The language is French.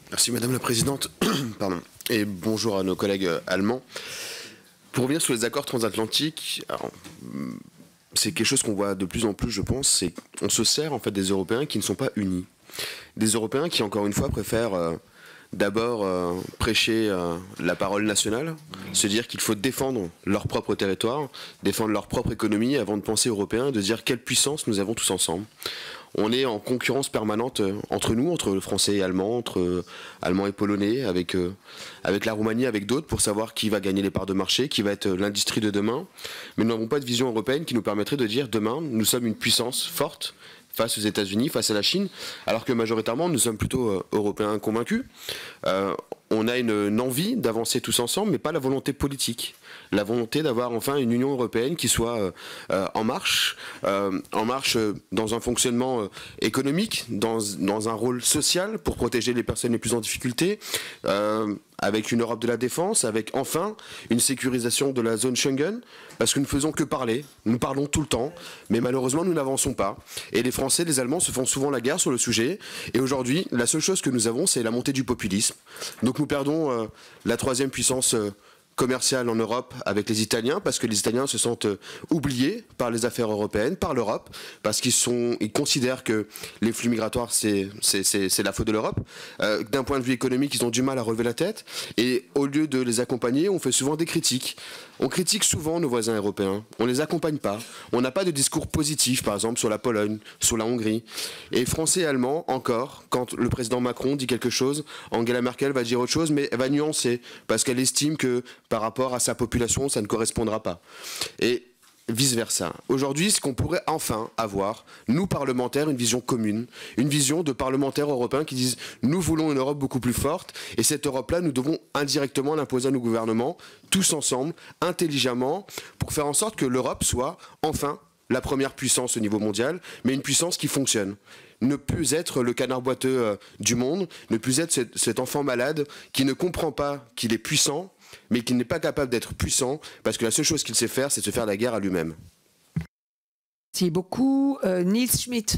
Merci Madame la Présidente. Pardon. Et bonjour à nos collègues allemands. Pour revenir sur les accords transatlantiques, c'est quelque chose qu'on voit de plus en plus, je pense, c'est qu'on se sert en fait des Européens qui ne sont pas unis. Des Européens qui, encore une fois, préfèrent d'abord prêcher la parole nationale, se dire qu'il faut défendre leur propre territoire, défendre leur propre économie avant de penser européen, de dire quelle puissance nous avons tous ensemble. On est en concurrence permanente entre nous, entre Français et Allemands, entre Allemands et Polonais, avec la Roumanie, avec d'autres, pour savoir qui va gagner les parts de marché, qui va être l'industrie de demain. Mais nous n'avons pas de vision européenne qui nous permettrait de dire demain, nous sommes une puissance forte face aux États-Unis, face à la Chine, alors que majoritairement nous sommes plutôt européens convaincus. On a une envie d'avancer tous ensemble, mais pas la volonté politique. La volonté d'avoir enfin une Union européenne qui soit en marche dans un fonctionnement économique, dans un rôle social pour protéger les personnes les plus en difficulté, avec une Europe de la défense, avec enfin une sécurisation de la zone Schengen, parce que nous ne faisons que parler, nous parlons tout le temps, mais malheureusement nous n'avançons pas. Et les Français, les Allemands se font souvent la guerre sur le sujet, et aujourd'hui, la seule chose que nous avons, c'est la montée du populisme. Donc nous perdons la troisième puissance commerciale en Europe avec les Italiens, parce que les Italiens se sentent oubliés par les affaires européennes, par l'Europe, parce qu'ils considèrent que les flux migratoires, c'est la faute de l'Europe. D'un point de vue économique, ils ont du mal à relever la tête, et au lieu de les accompagner, on fait souvent des critiques. On critique souvent nos voisins européens, on ne les accompagne pas, on n'a pas de discours positif, par exemple, sur la Pologne, sur la Hongrie. Et Français et Allemands, encore, quand le président Macron dit quelque chose, Angela Merkel va dire autre chose, mais elle va nuancer, parce qu'elle estime que par rapport à sa population, ça ne correspondra pas. Et vice-versa. Aujourd'hui, ce qu'on pourrait enfin avoir, nous parlementaires, une vision commune, une vision de parlementaires européens qui disent « nous voulons une Europe beaucoup plus forte et cette Europe-là, nous devons indirectement l'imposer à nos gouvernements, tous ensemble, intelligemment, pour faire en sorte que l'Europe soit enfin la première puissance au niveau mondial, mais une puissance qui fonctionne. Ne plus être le canard boiteux du monde, ne plus être cet enfant malade qui ne comprend pas qu'il est puissant, mais qui n'est pas capable d'être puissant, parce que la seule chose qu'il sait faire, c'est de se faire la guerre à lui-même. Merci beaucoup. Nils Schmidt.